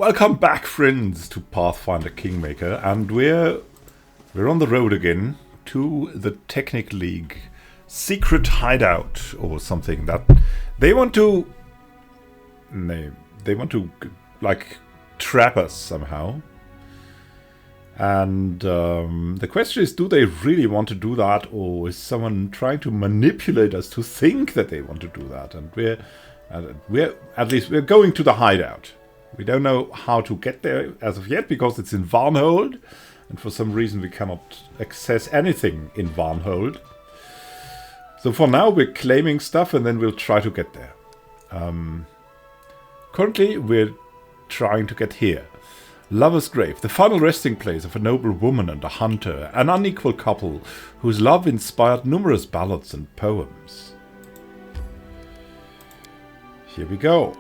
Welcome back, friends, to Pathfinder Kingmaker, and we're on the road again to the Technic League secret hideout or something that they want to like trap us somehow. And the question is, do they really want to do that, or is someone trying to manipulate us to think that they want to do that? And we're going to the hideout. We don't know how to get there as of yet because it's in Varnhold, and for some reason we cannot access anything in Varnhold. So for now we're claiming stuff and then we'll try to get there. Currently we're trying to get here. Lover's Grave, the final resting place of a noble woman and a hunter, an unequal couple whose love inspired numerous ballads and poems. Here we go.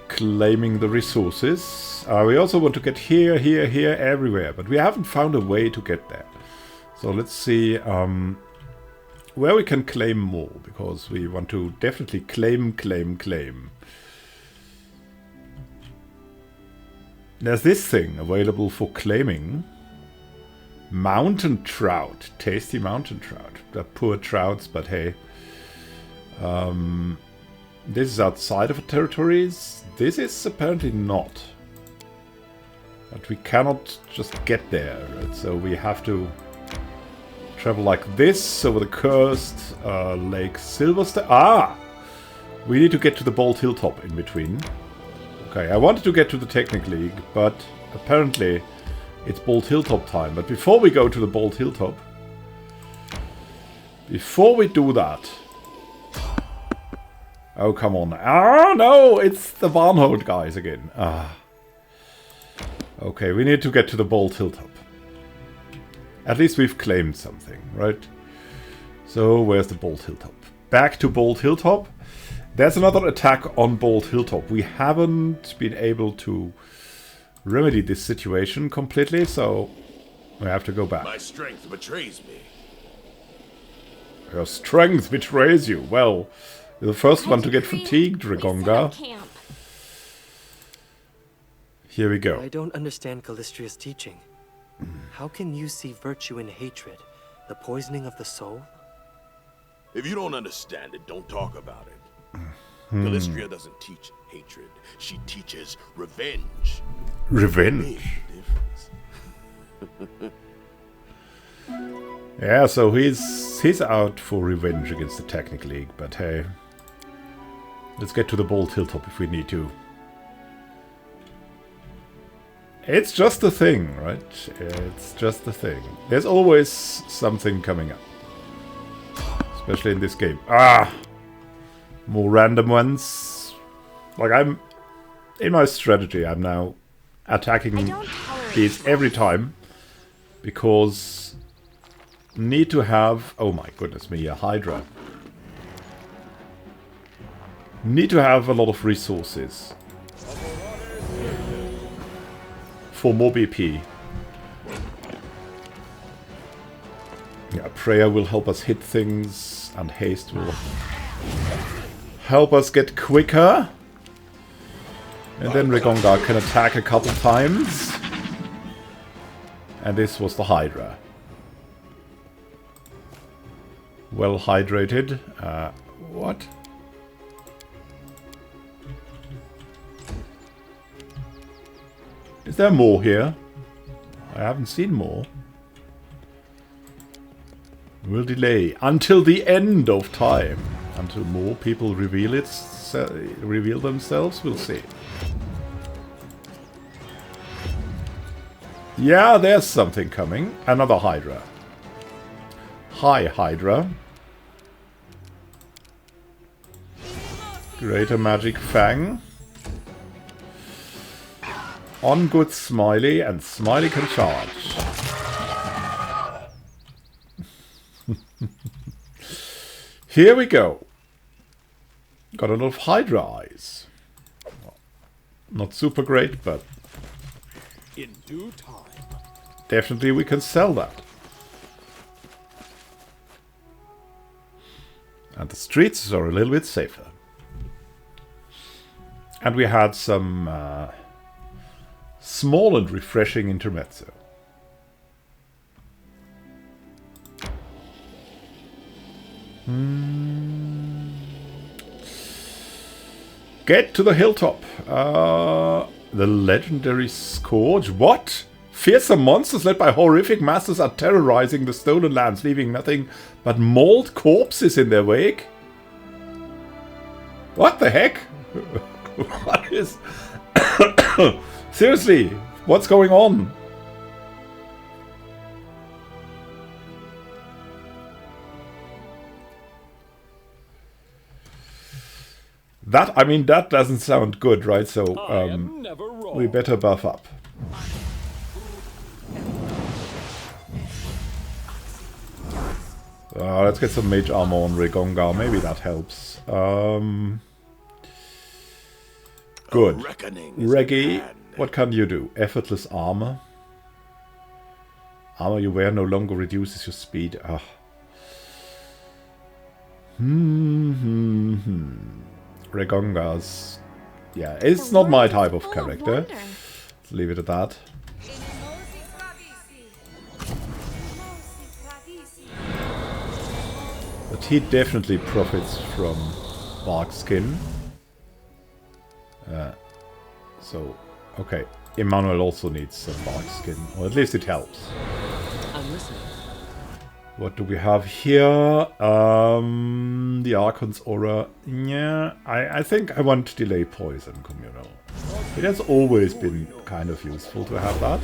Claiming the resources. We also want to get here, here, here, everywhere, but we haven't found a way to get there. So let's see where we can claim more, because we want to definitely claim. There's this thing available for claiming. Mountain trout. Tasty mountain trout. They're poor trouts, but hey. This is outside of the territories. This is apparently not. But we cannot just get there. Right? So we have to travel like this over the cursed Lake Silverstone. Ah! We need to get to the Bold Hilltop in between. Okay, I wanted to get to the Technic League, but apparently it's Bold Hilltop time. But before we go to the Bold Hilltop, before we do that... Oh, come on. Ah, no! It's the Varnhold guys again. Ah. Okay, we need to get to the Bold Hilltop. At least we've claimed something, right? So, where's the Bold Hilltop? Back to Bold Hilltop. There's another attack on Bold Hilltop. We haven't been able to remedy this situation completely, so we have to go back. My strength betrays me. Your strength betrays you. Well, you're the first one to get fatigued, Rigonga. Here we go. I don't understand Callistria's teaching. How can you see virtue in hatred, the poisoning of the soul? If you don't understand it, don't talk about it. Callistria doesn't teach hatred. She teaches revenge. Revenge? Yeah, so he's out for revenge against the Technic League, but hey. Let's get to the Bold Hilltop if we need to. It's just a thing, right? It's just a thing. There's always something coming up. Especially in this game. Ah! More random ones. Like, I'm... In my strategy, I'm now attacking these every time. Because... Need to have... Oh my goodness me, a Hydra. Need to have a lot of resources. For more BP. Yeah, prayer will help us hit things, and haste will help us get quicker. And then Rigonga can attack a couple times. And this was the Hydra. Well hydrated. What? Is there more here? I haven't seen more. We'll delay until the end of time. Until more people reveal themselves, we'll see. Yeah, there's something coming. Another Hydra. Hi, Hydra. Greater Magic Fang. On good Smiley, and Smiley can charge. Here we go. Got a lot of Hydra eyes. Not super great, but in due time. Definitely we can sell that. And the streets are a little bit safer. And we had some small and refreshing intermezzo. Get to the hilltop. The legendary Scourge. What? Fearsome monsters led by horrific masters are terrorizing the stolen lands, leaving nothing but mauled corpses in their wake. What the heck? What is... Seriously, what's going on? That, I mean, that doesn't sound good, right? So, we better buff up. Let's get some mage armor on Regonga. Maybe that helps. Good. Reggie, what can you do? Effortless armor. Armor you wear no longer reduces your speed. Ah. Regonga's... Yeah, it's not my type of character. Let's leave it at that. But he definitely profits from bark skin. So, okay. Emmanuel also needs some bark skin, or at least it helps. I'm listening. What do we have here? The Archon's Aura. Yeah, I think I want to delay poison communal. It has always been kind of useful to have that.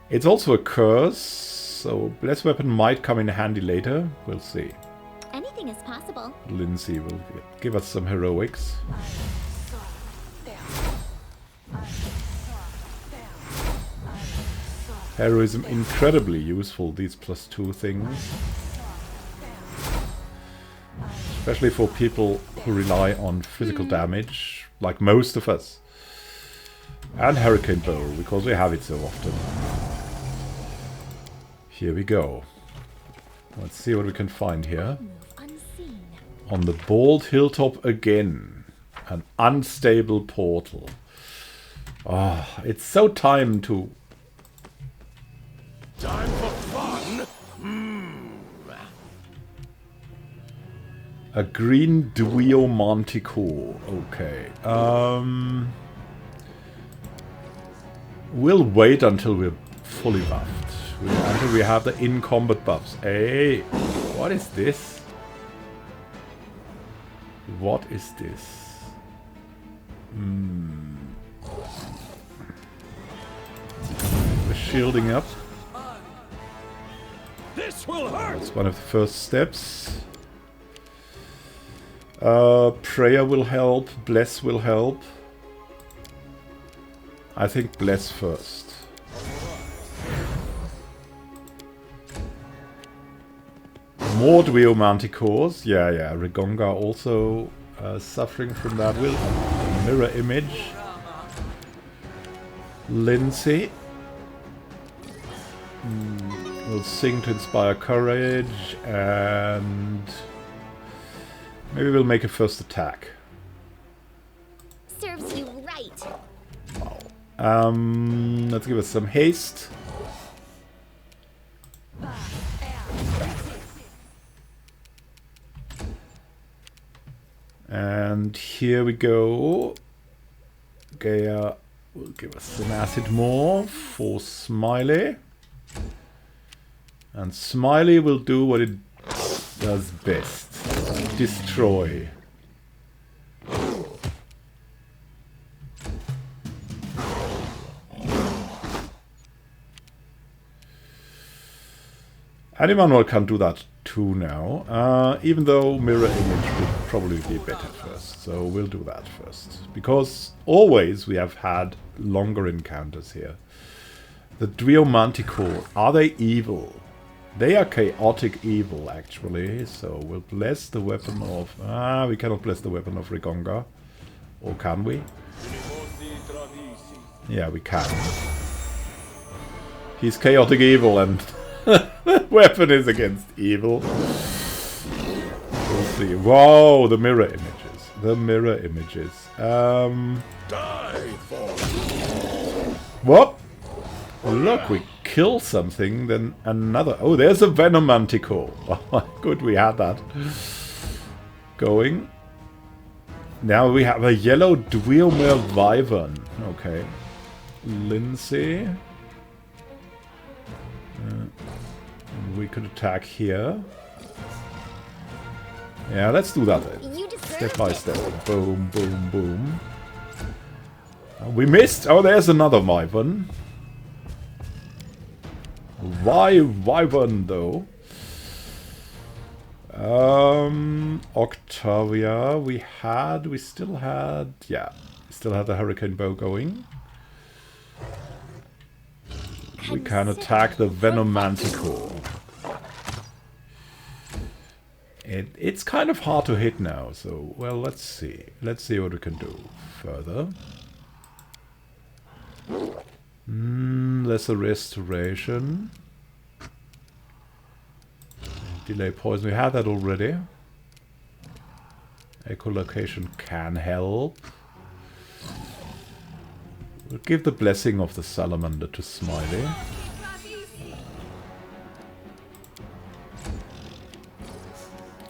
It's also a curse, so Bless Weapon might come in handy later. We'll see. Anything is possible. Lindsay will give us some heroics. Heroism incredibly useful, these +2 things. Especially for people who rely on physical damage, like most of us. And Hurricane Bow, because we have it so often. Here we go. Let's see what we can find here. On the bald hilltop again. An unstable portal. Ah, it's so time to... Time for fun? A green Duo Manticore. Okay. We'll wait until we're fully buffed. Until we have the in-combat buffs. Hey, what is this? What is this? We're shielding up. This will hurt. That's one of the first steps. Prayer will help. Bless will help. I think bless first. More Duo Manticores. Yeah. Regonga also suffering from that. Will mirror image. Lindsay. We'll sing to inspire courage, and maybe we'll make a first attack. Serves you right. Wow. Let's give us some haste. And here we go. Gaia will give us some acid more for Smiley. And Smiley will do what it does best. Destroy. And Emmanuel can do that too now. Even though mirror image would probably be better first. So we'll do that first. Because always we have had longer encounters here. The Duo Manticore, are they evil? They are chaotic evil, actually. So we'll bless the weapon of... we cannot bless the weapon of Regonga. Or can we? Yeah, we can. He's chaotic evil and... weapon is against evil. see. Whoa, the mirror images. The mirror images. Die for What? Look, we kill something, then another. Oh, there's a Venom Manticore. Oh, good, we had that going. Now we have a yellow Dweomere Wyvern. Okay. Lindsay. We could attack here. Yeah, let's do that then. Step by step. Boom, boom, boom. We missed. Oh, there's another Wyvern. Wyvern, though. Octavia, we still had the Hurricane Bow going. We can attack the Venom Manticore. It's kind of hard to hit now, so, well, let's see. Let's see what we can do further. Lesser Restoration. Delay Poison, we had that already. Echolocation can help. We'll give the Blessing of the Salamander to Smiley.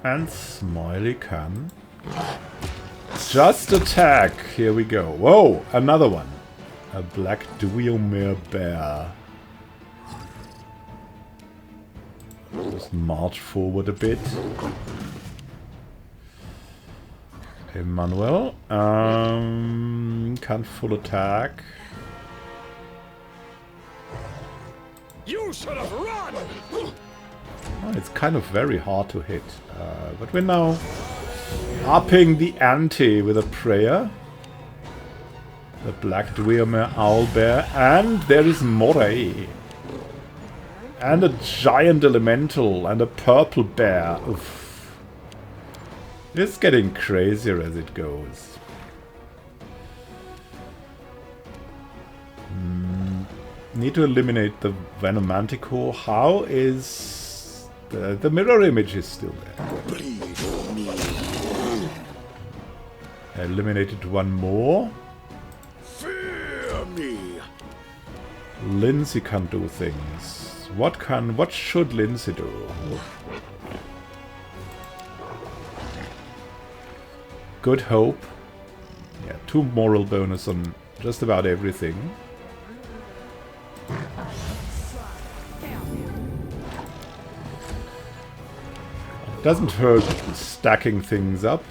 And Smiley can just attack. Here we go. Whoa, another one. A black Dweomere bear. Just march forward a bit. Emmanuel. Can't full attack. You should have run. Oh, it's kind of very hard to hit. But we're now upping the ante with a prayer. The black Dweomere owlbear, and there is Moray. And a giant elemental, and a purple bear. Oof. It's getting crazier as it goes. Need to eliminate the Venom Manticore. How is... The mirror image is still there. Bleed me. Eliminated one more. Fear me. Lindsay can do things. What should Lindsay do? Good Hope. Yeah, 2 moral bonus on just about everything. Doesn't hurt stacking things up.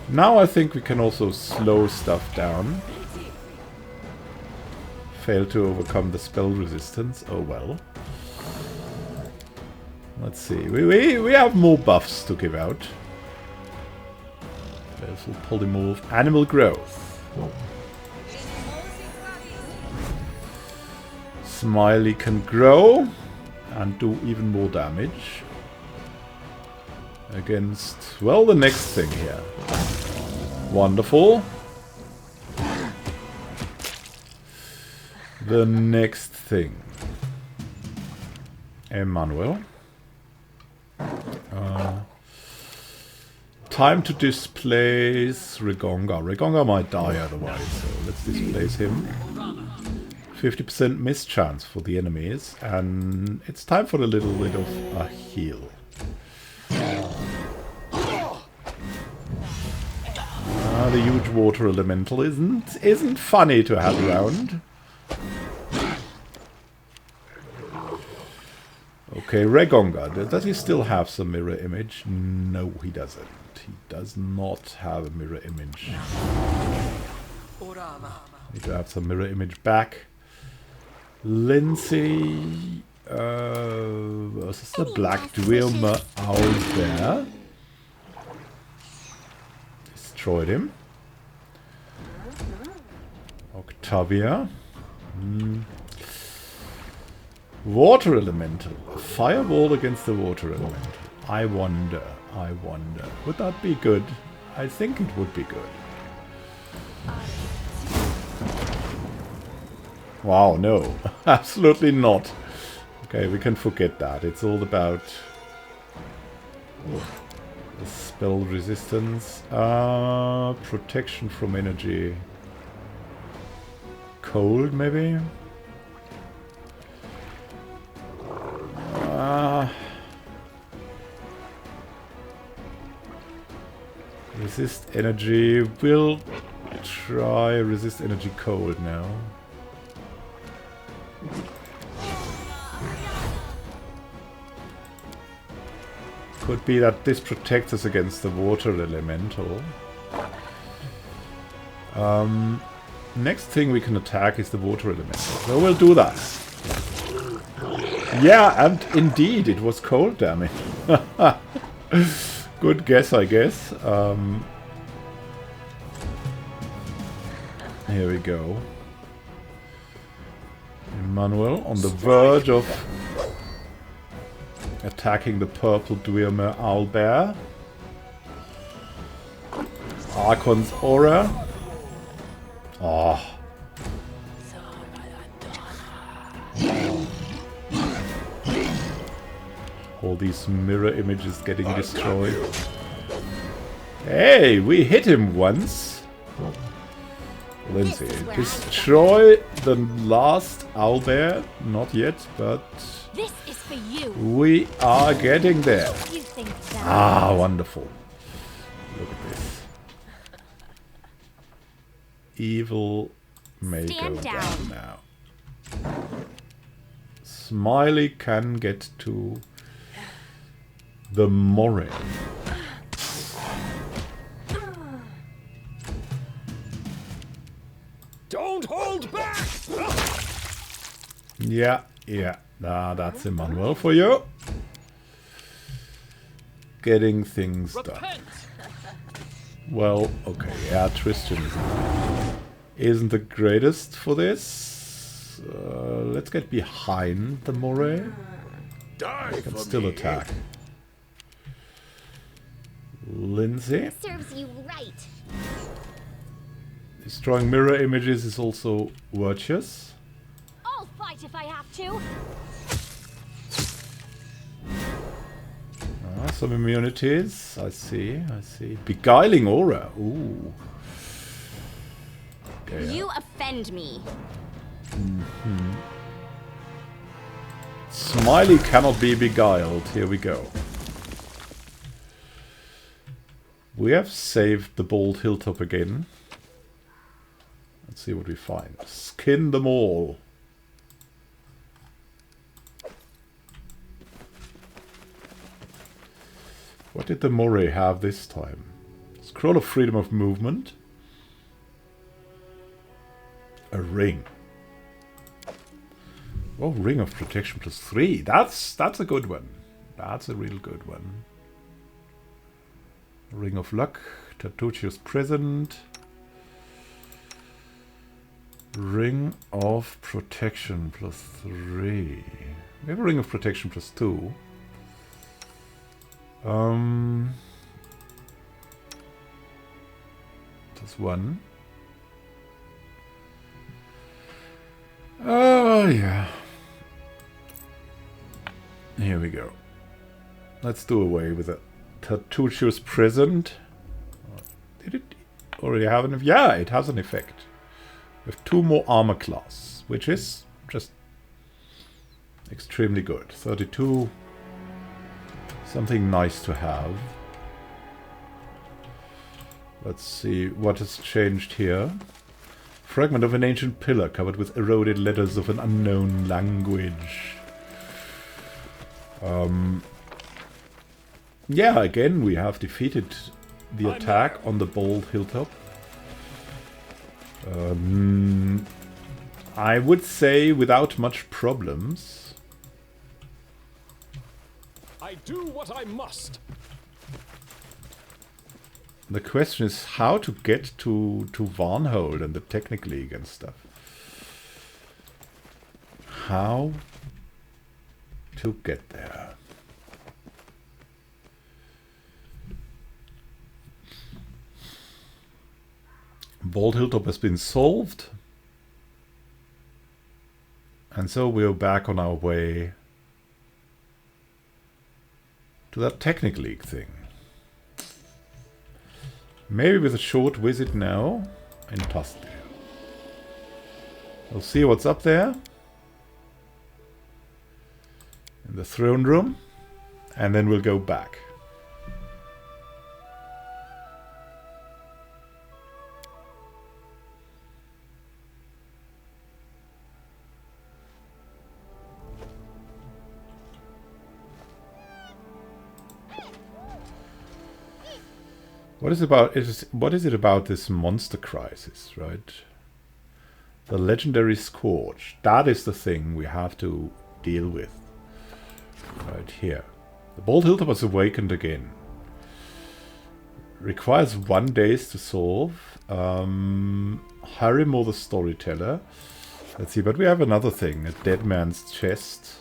Now I think we can also slow stuff down. Fail to overcome the spell resistance. Oh well. Let's see. We have more buffs to give out. There's a polymorph. Animal growth. Smiley can grow and do even more damage. Against, well, the next thing here. Wonderful. The next thing. Emmanuel. Time to displace Regonga. Regonga might die otherwise, so let's displace him. 50% mischance for the enemies, and it's time for a little bit of a heal. The huge water elemental isn't funny to have around. Okay, Regonga. Does he still have some mirror image? No, he doesn't. He does not have a mirror image. Need to have some mirror image back. Lindsay versus the black Dweomere owlbear. Destroyed him. Octavia. Water elemental. A fireball against the water elemental. I wonder. Would that be good? I think it would be good. Wow, no. Absolutely not. Okay, we can forget that. It's all about the spell resistance. Protection from energy. Cold, maybe? Resist energy. We'll try resist energy cold now. Could be that this protects us against the water elemental. Next thing we can attack is the water elemental. So we'll do that. Yeah, and indeed it was cold damage. Good guess, I guess. Here we go. Emmanuel on the verge of attacking the purple Dwemer Owlbear. Archon's Aura. Oh. All these mirror images getting destroyed. Hey, we hit him once. Lindsay, destroy the last owlbear. Not yet, but This is for you. we are getting there. You think that? Ah, wonderful. Look at this. Evil may Stand go down. now. Smiley can get to the moray. Don't hold back! Yeah. That's Emmanuel for you. Getting things done. Repent! Well, okay, yeah, Tristan isn't the greatest for this. Let's get behind the moray. Die We can for still me. attack. Lindsay. Serves you right. Destroying mirror images is also virtuous. I'll fight if I have to. Some immunities. I see. Beguiling aura. Ooh. Okay, You offend me. Smiley cannot be beguiled. Here we go. We have saved the Bald Hilltop again. Let's see what we find. Skin them all. What did the moray have this time? Scroll of freedom of movement. A ring. Oh, ring of protection +3. That's a good one. That's a real good one. Ring of luck. Tartuccio's present. Ring of protection +3. We have a ring of protection +2. That's one. Oh, yeah. Here we go. Let's do away with it. Tartuccio's present. Did it already have an effect? Yeah, it has an effect. We have 2 more armor class, which is just extremely good. 32. Something nice to have. Let's see what has changed here. Fragment of an ancient pillar covered with eroded letters of an unknown language. Yeah, again, we have defeated the attack on the Bald Hilltop. I would say without much problems. I do what I must. The question is how to get to Varnhold and the Technic League and stuff. How to get there. Bald Hilltop has been solved. And so we're back on our way to that Technic League thing. Maybe with a short visit now in Tuscany. We'll see what's up there in the throne room, and then we'll go back. What is it about this monster crisis, right? The legendary Scourge. That is the thing we have to deal with. Right here. The Bold Hilda was awakened again. Requires 1 day to solve. Harim or the Storyteller. Let's see, but we have another thing. A Dead Man's Chest.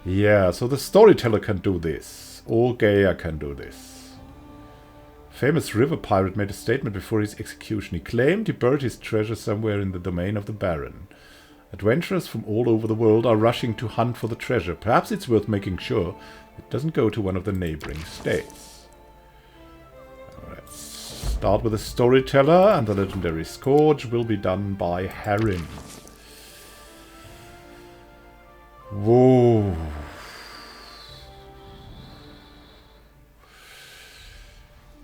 Yeah, so the Storyteller can do this. Or Gaia can do this. Famous river pirate made a statement before his execution. He claimed he buried his treasure somewhere in the domain of the Baron. Adventurers from all over the world are rushing to hunt for the treasure. Perhaps it's worth making sure it doesn't go to one of the neighboring states. Let's start with the Storyteller, and the legendary Scourge will be done by Harim. Whoa.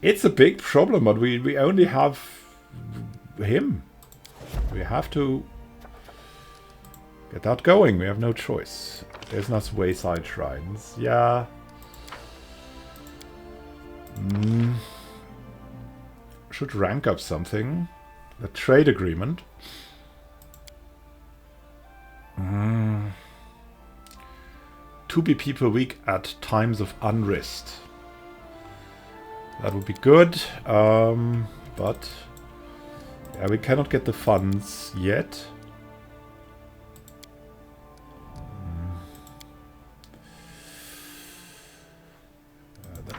It's a big problem, but we only have him. We have to get that going. We have no choice. There's no wayside shrines. Yeah. Should rank up something. The trade agreement. To be people week at times of unrest. That would be good, but yeah, we cannot get the funds yet.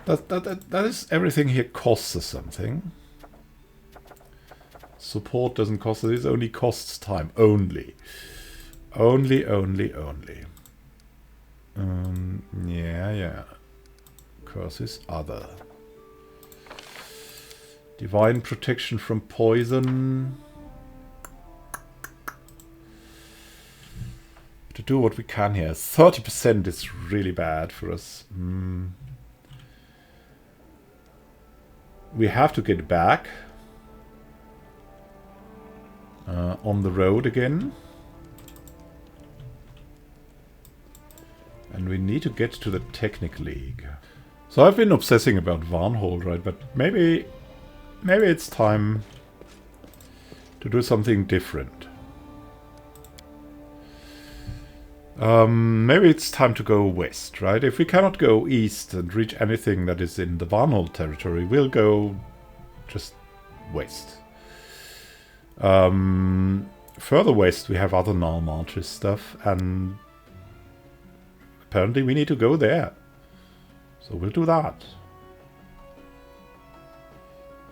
That is everything here costs us something. Support doesn't cost us, it only costs time. Only. Yeah. Curses other. Divine protection from poison. To do what we can here. 30% is really bad for us. We have to get back on the road again. And we need to get to the Technic League. So I've been obsessing about Varnhold, right? But maybe it's time to do something different. Maybe it's time to go west, right? If we cannot go east and reach anything that is in the Varnhold territory, we'll go just west. Further west we have other Nalmarches stuff, and apparently we need to go there. So we'll do that.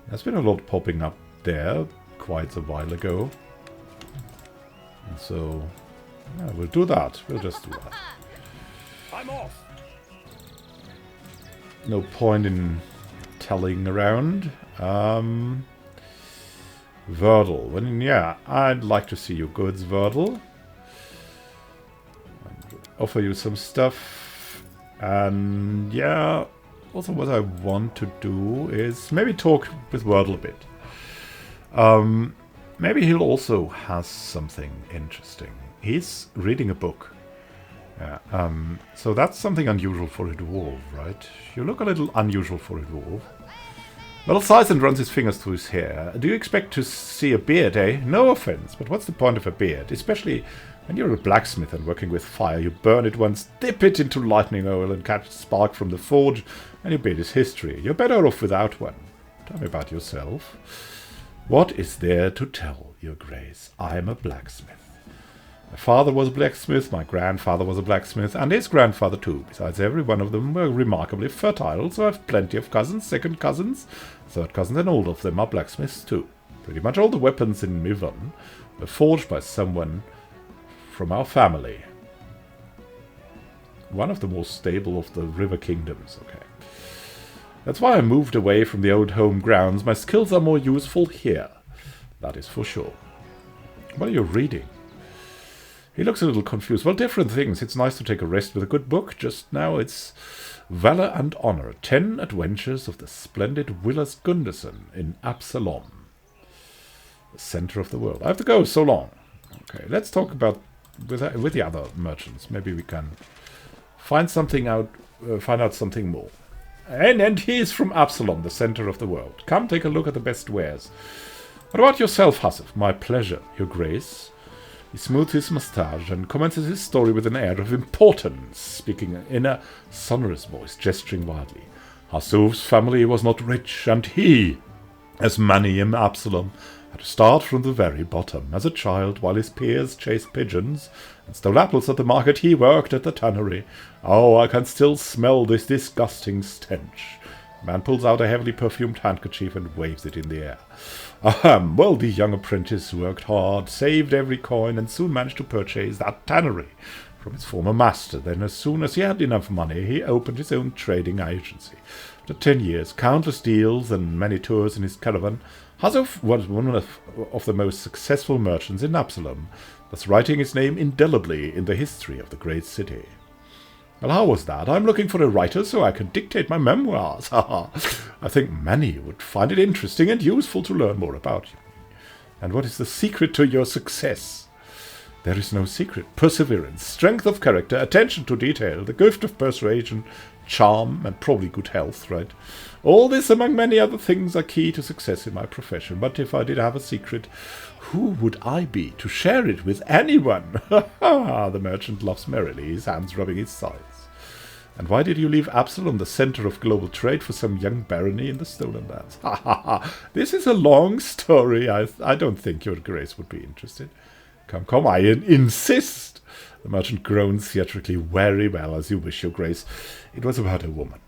There's been a lot popping up there quite a while ago. And so, yeah, we'll do that. We'll just do that. I'm off. No point in telling around. Wordle. Well, yeah, I'd like to see your goods, Wordle. Offer you some stuff. And yeah, also what I want to do is maybe talk with Wordle a bit. Maybe he'll also has something interesting. He's reading a book. So that's something unusual for a dwarf, right? You look a little unusual for a dwarf. Little Sison runs his fingers through his hair. Do you expect to see a beard, eh? No offense, but what's the point of a beard? Especially when you're a blacksmith and working with fire. You burn it once, dip it into lightning oil and catch a spark from the forge, and your beard is history. You're better off without one. Tell me about yourself. What is there to tell, your grace? I'm a blacksmith. My father was a blacksmith, my grandfather was a blacksmith, and his grandfather too. Besides, every one of them were remarkably fertile, so I have plenty of cousins, second cousins, third cousins, and all of them are blacksmiths too. Pretty much all the weapons in Mivon were forged by someone from our family. One of the most stable of the river kingdoms, okay. That's why I moved away from the old home grounds. My skills are more useful here. That is for sure. What are you reading? He looks a little confused. Well, different things. It's nice to take a rest with a good book. Just now it's Valor and Honor. 10 Adventures of the Splendid Willis Gunderson in Absalom. The center of the world. I have to go. So long. Okay, let's talk about with the other merchants. Maybe we can find something out. Find out something more. And he is from Absalom, the center of the world. Come take a look at the best wares. What about yourself, Hassif? My pleasure, your grace. He smooths his moustache and commences his story with an air of importance, speaking in a sonorous voice, gesturing wildly. Hassuf's family was not rich, and he, as many in Absalom, had to start from the very bottom. As a child, while his peers chased pigeons and stole apples at the market, he worked at the tannery. Oh, I can still smell this disgusting stench. The man pulls out a heavily perfumed handkerchief and waves it in the air. Well, the young apprentice worked hard, saved every coin, and soon managed to purchase that tannery from his former master. Then, as soon as he had enough money, he opened his own trading agency. After 10 years, countless deals, and many tours in his caravan, Hassuf was one of the most successful merchants in Absalom, thus writing his name indelibly in the history of the great city. Well, how was that? I'm looking for a writer so I can dictate my memoirs. I think many would find it interesting and useful to learn more about you. And what is the secret to your success? There is no secret. Perseverance, strength of character, attention to detail, the gift of persuasion, charm, and probably good health, right? All this, among many other things, are key to success in my profession. But if I did have a secret, who would I be to share it with anyone? The merchant laughs merrily, his hands rubbing his sides. And why did you leave Absalom, the center of global trade, for some young barony in the stolen lands? This is a long story. I don't think your grace would be interested. Come, I insist. The merchant groans theatrically. Very well, as you wish, your grace. It was about a woman.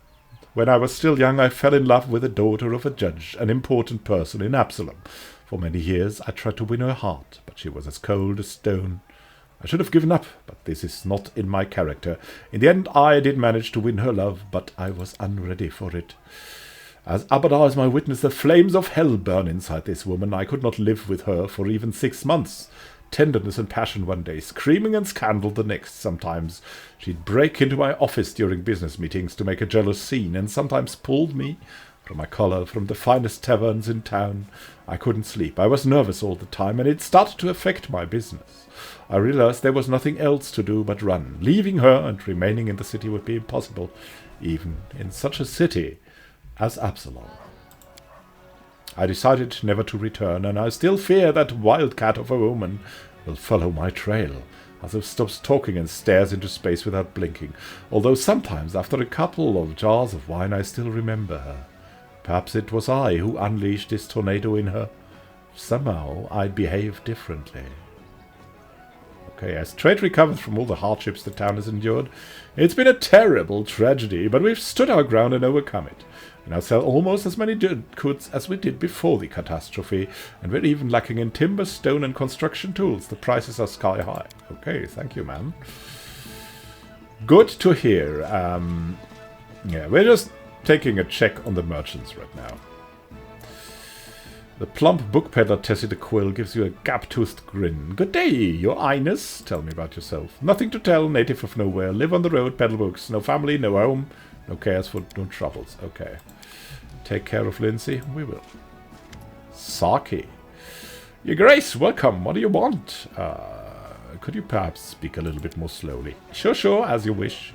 When I was still young, I fell in love with the daughter of a judge, an important person in Absalom. For many years, I tried to win her heart, but she was as cold as stone. I should have given up, but this is not in my character. In the end, I did manage to win her love, but I was unready for it. As Abadar is my witness, the flames of hell burn inside this woman. I could not live with her for even 6 months. Tenderness and passion one day, screaming and scandal the next. Sometimes she'd break into my office during business meetings to make a jealous scene, and sometimes pulled me from my collar from the finest taverns in town. I couldn't sleep. I was nervous all the time, and it started to affect my business. I realized there was nothing else to do but run. Leaving her and remaining in the city would be impossible, even in such a city as Absalom. I decided never to return, and I still fear that wildcat of a woman will follow my trail. Hassif stops talking and stares into space without blinking, although sometimes after a couple of jars of wine I still remember her. Perhaps it was I who unleashed this tornado in her. Somehow I behaved differently. Okay, as trade recovered from all the hardships the town has endured, it's been a terrible tragedy, but we've stood our ground and overcome it. We now sell almost as many goods as we did before the catastrophe, and we're even lacking in timber, stone, and construction tools. The prices are sky high. Okay, thank you, man. Good to hear. Yeah, we're just taking a check on the merchants right now. The plump book peddler Tessie the Quill gives you a gap-toothed grin. Good day, your highness. Tell me about yourself. Nothing to tell, native of nowhere. Live on the road, peddle books. No family, no home. No cares for no troubles. Okay. Take care of Lindsay. We will. Saki. Your grace, welcome. What do you want? Could you perhaps speak a little bit more slowly? Sure, as you wish.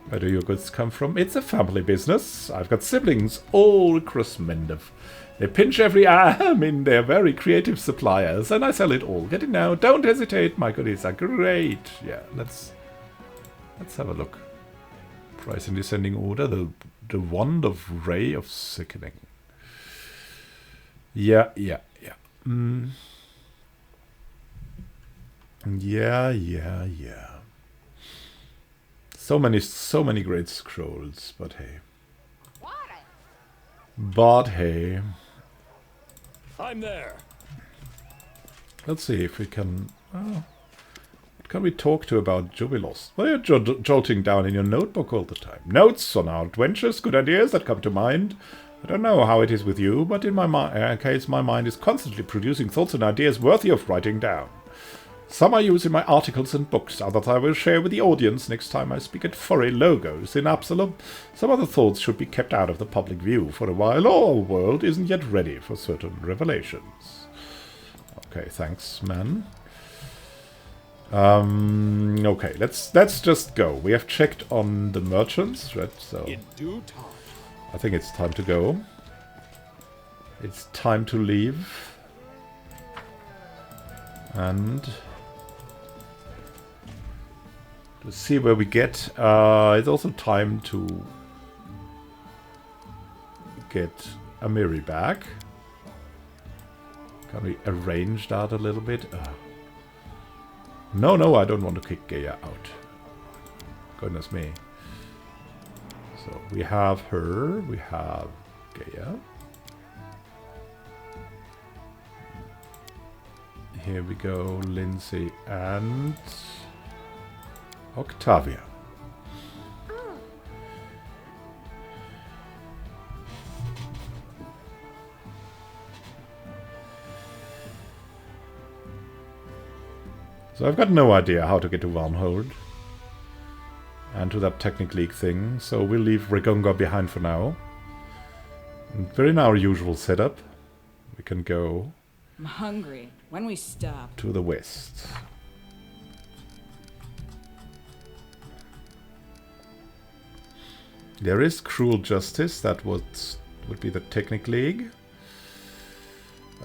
Where do your goods come from? It's a family business. I've got siblings all across Mendov. They pinch every they're very creative suppliers, and I sell it all. Get it now. Don't hesitate. My goodies are great. Yeah, let's have a look. Price in descending order. The wand of ray of sickening. Yeah. Yeah. So many great scrolls, but hey. I'm there. Let's see if we can What can we talk to about Jubilos? What are you jolting down in your notebook all the time? Notes on our adventures, good ideas that come to mind. I don't know how it is with you, but in my case, my mind is constantly producing thoughts and ideas worthy of writing down. Some I use in my articles and books, others I will share with the audience next time I speak at Furry Logos in Absalom. Some other thoughts should be kept out of the public view for a while, or our world isn't yet ready for certain revelations. Okay, thanks, man. Okay, let's just go. We have checked on the merchants, right? So In due time. I think it's time to go. It's time to leave. And to see where we get. It's also time to get Amiri back. Can we arrange that a little bit? No, I don't want to kick Gaia out. Goodness me. So we have her, we have Gaia. Here we go, Lindsay and Octavia. So I've got no idea how to get to Wormhold and to that Technic League thing, so we'll leave Regonga behind for now. And we're in our usual setup. We can go I'm hungry. When we stop. to the west. There is Cruel Justice, that would be the Technic League.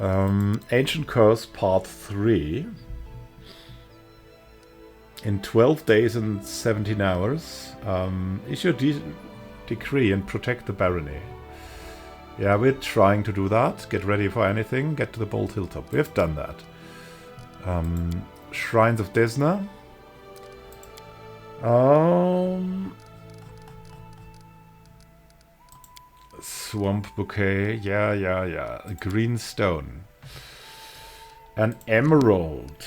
Ancient Curse Part 3. In 12 days and 17 hours, issue a decree and protect the barony. Yeah, we're trying to do that. Get ready for anything. Get to the Bold Hilltop. We have done that. Shrines of Desna. Swamp Bouquet. Yeah. Green Stone. An emerald.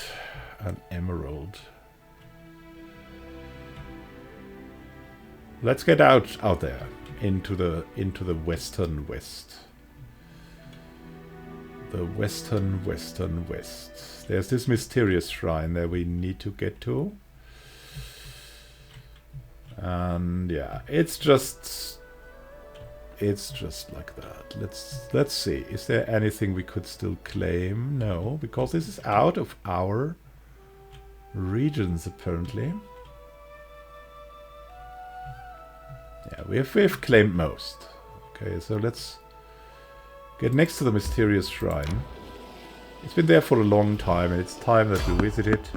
Let's get out there into the western west. The western west. There's this mysterious shrine that we need to get to. And yeah, it's just like that. Let's see. Is there anything we could still claim? No, because this is out of our regions apparently. Yeah, we've claimed most. Okay, so let's get next to the mysterious shrine. It's been there for a long time, and it's time that we visit it.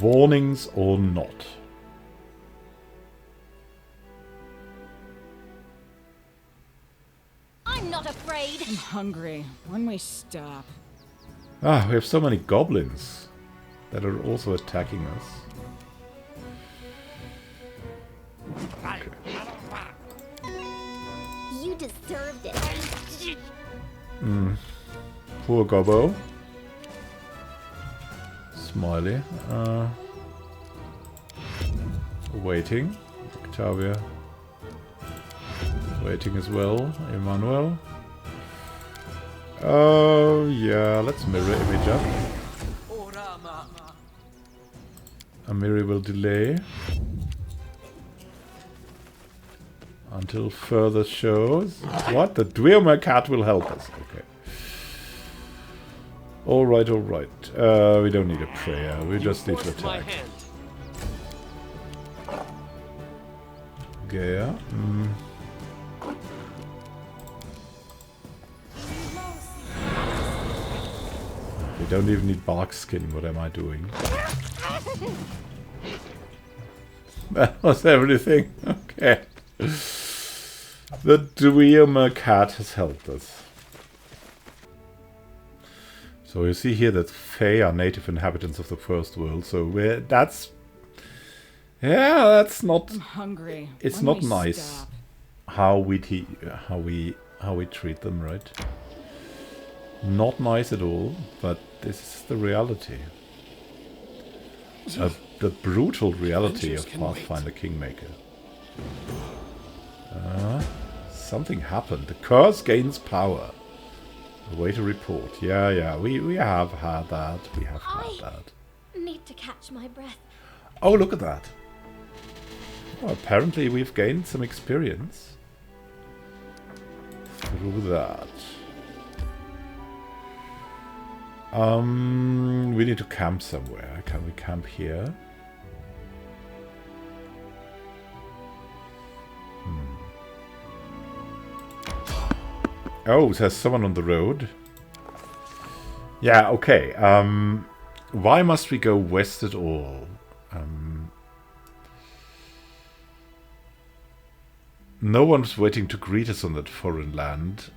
Warnings or not. I'm not afraid. I'm hungry. When we stop. Ah, we have so many goblins that are also attacking us. You deserved it. Poor Gobbo. Smiley. Waiting. Octavia. Waiting as well. Emmanuel. Oh, yeah. Let's mirror image up. Amiri will delay until further shows. What? The Dweomer cat will help us. Okay. Alright. We don't need a prayer. We just need to attack. Gaia. We don't even need bark skin. What am I doing? That was everything. Okay. The Dweomer cat has helped us. So you see here that Fae are native inhabitants of the first world. So that's not. I'm hungry. It's When not we nice stop. how we treat them, right? Not nice at all, but this is the reality. The brutal reality of Pathfinder Kingmaker. Something happened. The curse gains power. Way to report. Yeah, we have had that. We have had that. Need to catch my breath. Oh, look at that. Well, apparently we've gained some experience through that. We need to camp somewhere. Can we camp here? Oh, there's someone on the road. Yeah, okay. Why must we go west at all? No one's waiting to greet us on that foreign land.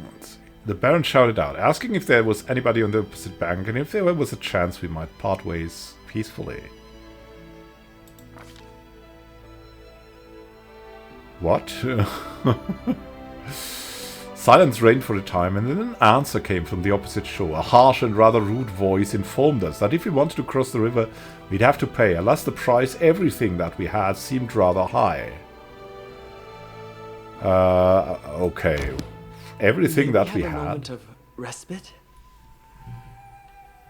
Let's see. The Baron shouted out, asking if there was anybody on the opposite bank and if there was a chance we might part ways peacefully. What? Silence reigned for a time, and then an answer came from the opposite shore. A harsh and rather rude voice informed us that if we wanted to cross the river, we'd have to pay. Alas, the price, everything that we had, seemed rather high. Okay. Everything that we have a had. moment of respite?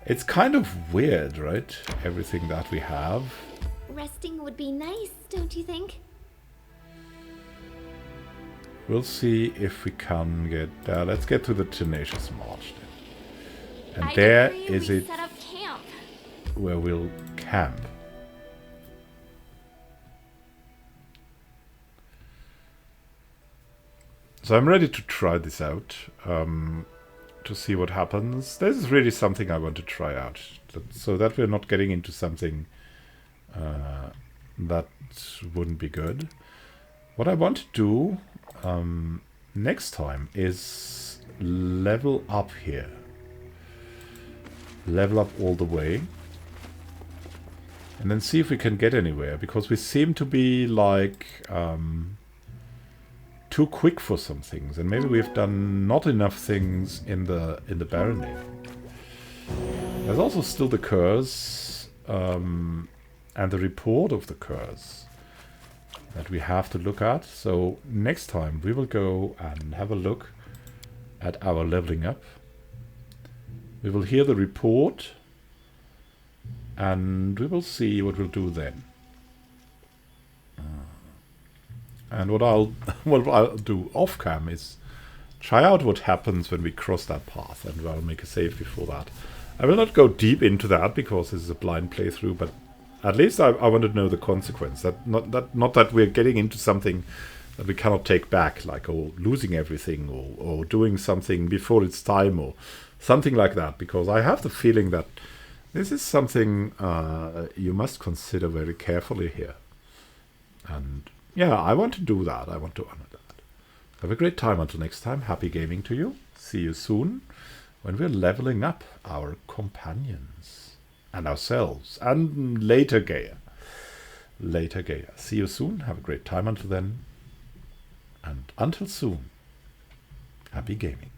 It's kind of weird, right? Everything that we have. Resting would be nice, don't you think? We'll see if we can get... let's get to the Tenacious March then. And there is it set up camp. where we'll camp. So I'm ready to try this out, to see what happens. This is really something I want to try out, so that we're not getting into something that wouldn't be good. What I want to do next time is level up here. Level up all the way. And then see if we can get anywhere, because we seem to be like too quick for some things, and maybe we've done not enough things in the barony. There's also still the curse and the report of the curse that we have to look at. So next time we will go and have a look at our leveling up. We will hear the report and we will see what we'll do then. And what I'll do off cam is try out what happens when we cross that path, and I'll make a save before that. I will not go deep into that because this is a blind playthrough, but at least I want to know the consequence. Not that we're getting into something that we cannot take back, like losing everything or doing something before it's time or something like that. Because I have the feeling that this is something you must consider very carefully here. And yeah, I want to do that. I want to honor that. Have a great time until next time. Happy gaming to you. See you soon when we're leveling up our companions and ourselves, and later Gaia. See you soon. Have a great time until then. And until soon, happy gaming.